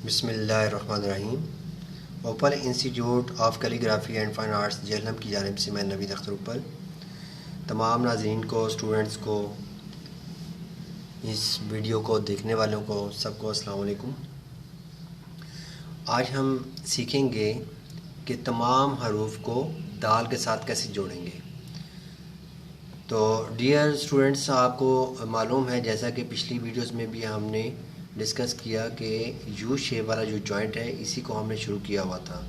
بسم اللہ الرحمن الرحیم۔ Opal Institute of Calligraphy and Fine Arts Jhelum کی جانب سے میں نوید اختر اوپل تمام ناظرین کو، اسٹوڈنٹس کو، اس ویڈیو کو دیکھنے والوں کو، سب کو السلام علیکم۔ آج ہم سیکھیں گے کہ تمام حروف کو دال کے ساتھ کیسے جوڑیں گے۔ تو ڈیئر اسٹوڈنٹس، آپ کو معلوم ہے جیسا کہ پچھلی ویڈیوز میں بھی ہم نے ڈسکس کیا کہ یو شیپ والا جو جوائنٹ ہے اسی کو ہم نے شروع کیا ہوا تھا۔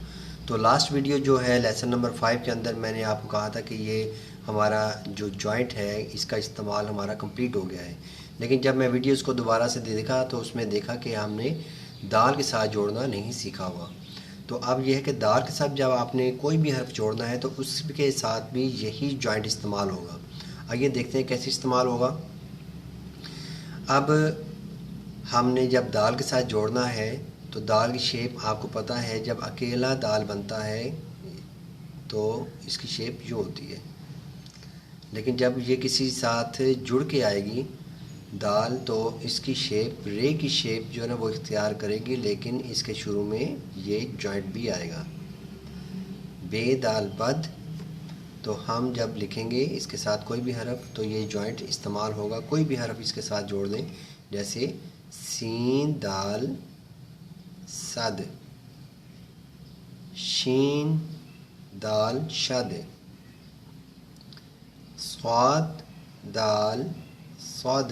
تو لاسٹ ویڈیو جو ہے لیسن نمبر 5 کے اندر میں نے آپ کو کہا تھا کہ یہ ہمارا جو جوائنٹ ہے اس کا استعمال ہمارا کمپلیٹ ہو گیا ہے، لیکن جب میں ویڈیوز کو دوبارہ سے دیکھا تو اس میں دیکھا کہ ہم نے دال کے ساتھ جوڑنا نہیں سیکھا ہوا۔ تو اب یہ ہے کہ دال کے ساتھ جب آپ نے کوئی بھی حرف جوڑنا ہے تو اس کے ساتھ بھی یہی جوائنٹ استعمال ہوگا۔ آئیے دیکھتے ہیں کیسے استعمال ہوگا۔ اب ہم نے جب دال کے ساتھ جوڑنا ہے تو دال کی شیپ آپ کو پتہ ہے، جب اکیلا دال بنتا ہے تو اس کی شیپ یوں ہوتی ہے، لیکن جب یہ کسی ساتھ جڑ کے آئے گی دال تو اس کی شیپ رے کی شیپ جو ہے نا وہ اختیار کرے گی، لیکن اس کے شروع میں یہ جوائنٹ بھی آئے گا، بے دال بد۔ تو ہم جب لکھیں گے اس کے ساتھ کوئی بھی حرف تو یہ جوائنٹ استعمال ہوگا۔ کوئی بھی حرف اس کے ساتھ جوڑ دیں، جیسے سین دال صد، شین دال شد، صاد دال صاد۔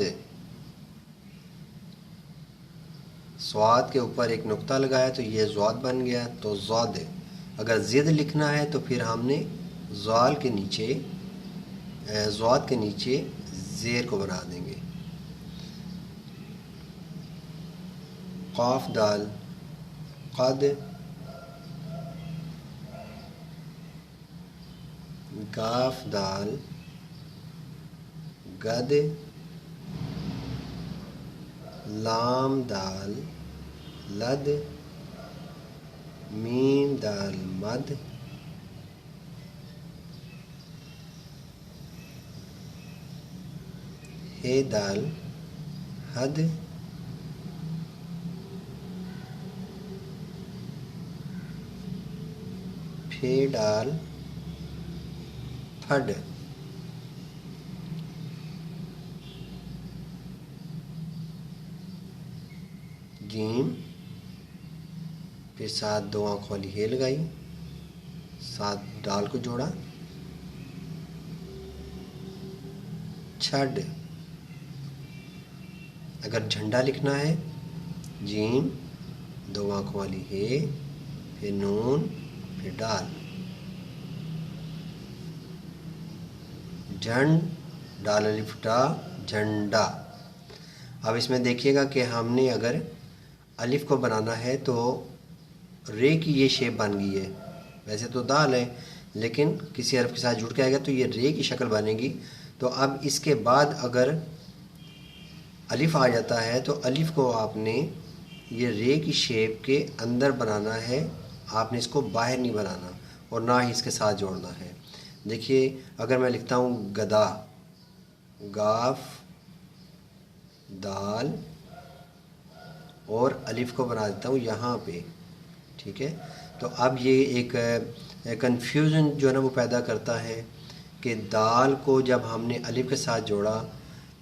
صاد کے اوپر ایک نقطہ لگایا تو یہ زواد بن گیا تو زود۔ اگر زد لکھنا ہے تو پھر ہم نے زوال کے نیچے زواد کے نیچے زیر کو بنا دیں گے۔ قاف دال قد، کاف دال گد، لام دال لد، میم دال مد، ہے دال حد، پھے ڈال پھڈ، جیم پھر ساتھ دو آنکھ والی ہے لگائی، ساتھ ڈال کو جوڑا، چھڈ۔ اگر جھنڈا لکھنا ہے جیم دو آنکھوں والی ہے، پھر نون، پھر ڈال، جھنڈ ڈال الف ٹا جھنڈا۔ اب اس میں دیکھیے گا کہ ہم نے اگر الف کو بنانا ہے تو رے کی یہ شیپ بن گئی ہے، ویسے تو دال ہے لیکن کسی حرف کے ساتھ جڑ کے آئے گا تو یہ رے کی شکل بنے گی۔ تو اب اس کے بعد اگر الف آ جاتا ہے تو الف کو آپ نے یہ رے کی شیپ کے اندر بنانا ہے، آپ نے اس کو باہر نہیں بنانا اور نہ ہی اس کے ساتھ جوڑنا ہے۔ دیکھیے اگر میں لکھتا ہوں گدا، گاف دال اور الف کو بنا دیتا ہوں یہاں پہ، ٹھیک ہے۔ تو اب یہ ایک کنفیوژن جو ہے نا وہ پیدا کرتا ہے کہ دال کو جب ہم نے الف کے ساتھ جوڑا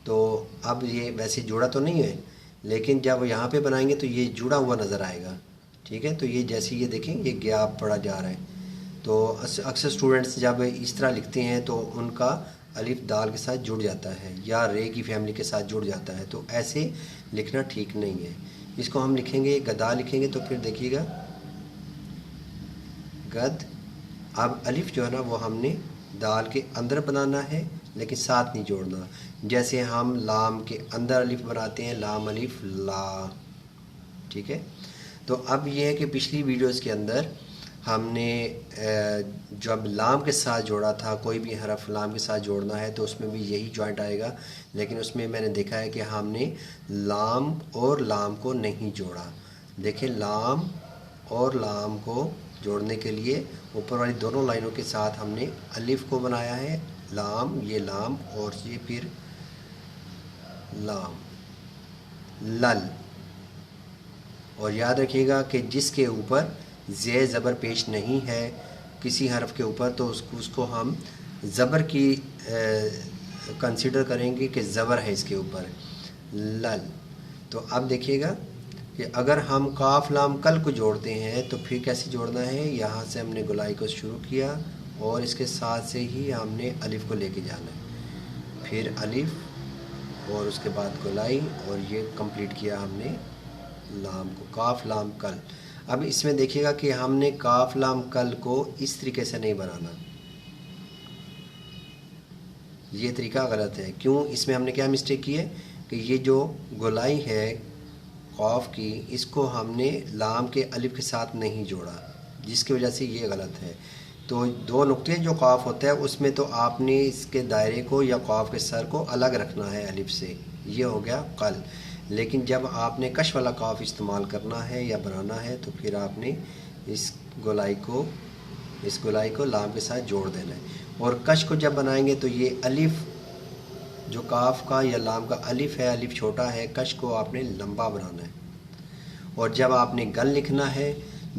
تو اب یہ ویسے جوڑا تو نہیں ہے، لیکن جب یہاں پہ بنائیں گے تو یہ جڑا ہوا نظر آئے گا، ٹھیک ہے۔ تو یہ جیسے یہ دیکھیں یہ گیپ پڑا جا رہا ہے، تو اکثر اسٹوڈنٹس جب اس طرح لکھتے ہیں تو ان کا الف دال کے ساتھ جڑ جاتا ہے یا رے کی فیملی کے ساتھ جڑ جاتا ہے، تو ایسے لکھنا ٹھیک نہیں ہے۔ اس کو ہم لکھیں گے گدا لکھیں گے تو پھر دیکھیے گا گد۔ اب الف جو ہے نا وہ ہم نے دال کے اندر بنانا ہے لیکن ساتھ نہیں جوڑنا، جیسے ہم لام کے اندر الف بناتے ہیں، لام الف لا، ٹھیک ہے۔ تو اب یہ ہے کہ پچھلی ویڈیوز کے اندر ہم نے جب لام کے ساتھ جوڑا تھا، کوئی بھی حرف لام کے ساتھ جوڑنا ہے تو اس میں بھی یہی جوائنٹ آئے گا، لیکن اس میں میں نے دیکھا ہے کہ ہم نے لام اور لام کو نہیں جوڑا۔ دیکھیں لام اور لام کو جوڑنے کے لیے اوپر والی دونوں لائنوں کے ساتھ ہم نے الف کو بنایا ہے، لام یہ لام اور یہ پھر لام، لل، اور یاد رکھیے گا کہ جس کے اوپر زیر زبر پیش نہیں ہے کسی حرف کے اوپر تو اس کو ہم زبر کی کنسیڈر کریں گے کہ زبر ہے اس کے اوپر، لل۔ تو اب دیکھیے گا کہ اگر ہم کاف لام کل کو جوڑتے ہیں تو پھر کیسے جوڑنا ہے، یہاں سے ہم نے گولائی کو شروع کیا اور اس کے ساتھ سے ہی ہم نے الف کو لے کے جانا ہے، پھر الف اور اس کے بعد گولائی، اور یہ کمپلیٹ کیا ہم نے لام کو، کاف لام کل۔ اب اس میں دیکھیے گا کہ ہم نے کاف لام کل کو اس طریقے سے نہیں بنانا، یہ طریقہ غلط ہے۔ کیوں؟ اس میں ہم نے کیا مسٹیک کی ہے کہ یہ جو گولائی ہے قاف کی، اس کو ہم نے لام کے الف کے ساتھ نہیں جوڑا، جس کی وجہ سے یہ غلط ہے۔ تو دو نقطے جو قاف ہوتا ہے اس میں تو آپ نے اس کے دائرے کو یا قاف کے سر کو الگ رکھنا ہے الف سے، یہ ہو گیا قل۔ لیکن جب آپ نے کش والا قاف استعمال کرنا ہے یا بنانا ہے تو پھر آپ نے اس گولائی کو لام کے ساتھ جوڑ دینا ہے، اور کش کو جب بنائیں گے تو یہ الف جو کاف کا یا لام کا الف ہے، الف چھوٹا ہے، کش کو آپ نے لمبا بنانا ہے، اور جب آپ نے گل لکھنا ہے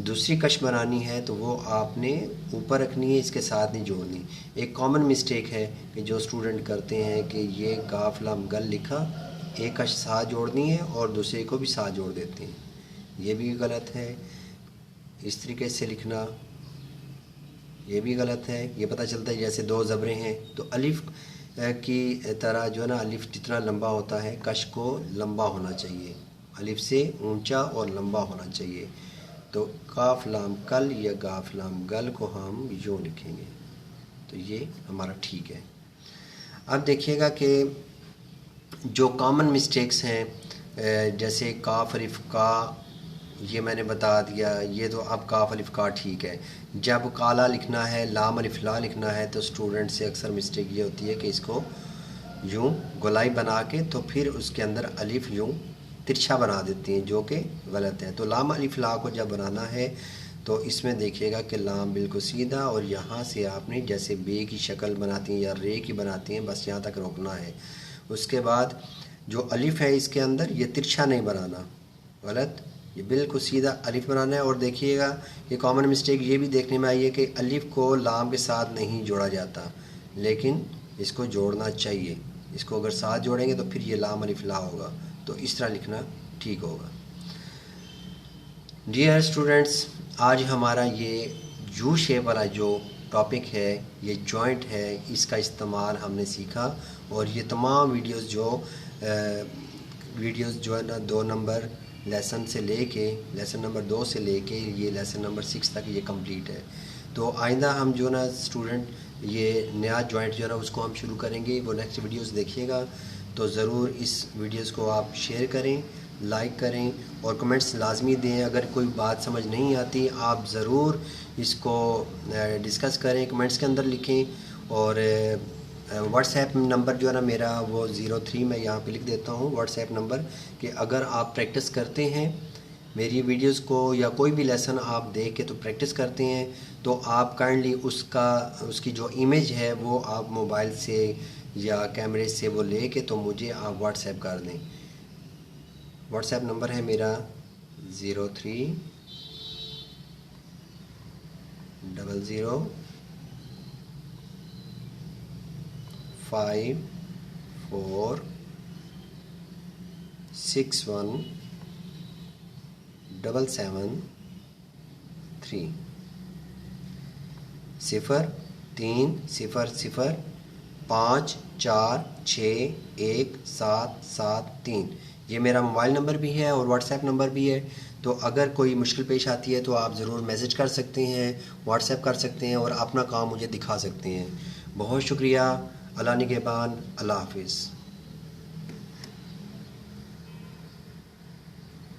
دوسری کش بنانی ہے تو وہ آپ نے اوپر رکھنی ہے، اس کے ساتھ نہیں جوڑنی۔ ایک کامن مسٹیک ہے کہ جو اسٹوڈنٹ کرتے ہیں کہ یہ کاف لام گل لکھا، ایک کش ساتھ جوڑنی ہے اور دوسرے کو بھی ساتھ جوڑ دیتے ہیں، یہ بھی غلط ہے۔ اس طریقے سے لکھنا یہ بھی غلط ہے۔ یہ پتہ چلتا ہے جیسے دو زبریں ہیں تو الف کی طرح جو ہے نا، الف جتنا لمبا ہوتا ہے کش کو لمبا ہونا چاہیے، الف سے اونچا اور لمبا ہونا چاہیے۔ تو کاف لام کل یا کاف لام گل کو ہم یوں لکھیں گے تو یہ ہمارا ٹھیک ہے۔ اب دیکھیے گا کہ جو کامن مسٹیکس ہیں جیسے کاف الف کا، یہ میں نے بتا دیا، یہ تو اب کاف الف کا ٹھیک ہے۔ جب کالا لکھنا ہے، لام الف لا لکھنا ہے تو اسٹوڈنٹ سے اکثر مسٹیک یہ ہوتی ہے کہ اس کو یوں گولائی بنا کے تو پھر اس کے اندر الف یوں ترچھا بنا دیتی ہیں، جو کہ غلط ہے۔ تو لام الف لا کو جب بنانا ہے تو اس میں دیکھیے گا کہ لام بالکل سیدھا، اور یہاں سے آپ نے جیسے بے کی شکل بناتی ہیں یا رے کی بناتی ہیں بس یہاں تک روکنا ہے۔ اس کے بعد جو الف ہے اس کے اندر یہ ترچھا نہیں بنانا، غلط، یہ بالکل سیدھا الف بنانا ہے۔ اور دیکھیے گا یہ کامن مسٹیک یہ بھی دیکھنے میں آئی ہے کہ الف کو لام کے ساتھ نہیں جوڑا جاتا، لیکن اس کو جوڑنا چاہیے، اس کو اگر ساتھ جوڑیں گے تو پھر یہ لام الف لا ہوگا، تو اس طرح لکھنا ٹھیک ہوگا۔ ڈیئر اسٹوڈنٹس، آج ہمارا یہ یو شیپ والا جو ٹاپک ہے، یہ جوائنٹ ہے، اس کا استعمال ہم نے سیکھا، اور یہ تمام ویڈیوز جو ہے نا 2 نمبر لیسن سے لے کے لیسن نمبر 2 سے لے کے یہ لیسن نمبر 6 تک یہ کمپلیٹ ہے۔ تو آئندہ ہم جو نا اسٹوڈنٹ یہ نیا جوائنٹ جو ہے نا اس کو ہم شروع کریں گے، وہ نیکسٹ ویڈیوز دیکھیے گا، تو ضرور اس ویڈیوز کو آپ شیئر کریں، لائک کریں اور کمنٹس لازمی دیں۔ اگر کوئی بات سمجھ نہیں آتی آپ ضرور اس کو ڈسکس کریں، کمنٹس کے اندر لکھیں، اور واٹس ایپ نمبر جو ہے نا میرا وہ 03 میں یہاں پہ لکھ دیتا ہوں واٹس ایپ نمبر، کہ اگر آپ پریکٹس کرتے ہیں میری ویڈیوز کو یا کوئی بھی لیسن آپ دیکھ کے تو پریکٹس کرتے ہیں، تو آپ کائنڈلی اس کی جو امیج ہے وہ آپ موبائل سے یا کیمرے سے وہ لے کے تو مجھے آپ واٹس ایپ کر دیں۔ واٹس ایپ نمبر ہے میرا 03 00 5 4 6 1 7 7 3 0 3 0 0 5 4 6 1 7 7 3 یہ میرا موبائل نمبر بھی ہے اور واٹس ایپ نمبر بھی ہے۔ تو اگر کوئی مشکل پیش آتی ہے تو آپ ضرور میسج کر سکتے ہیں، واٹس ایپ کر سکتے ہیں اور اپنا کام مجھے دکھا سکتے ہیں۔ بہت شکریہ، اللہ نگہبان، اللہ حافظ۔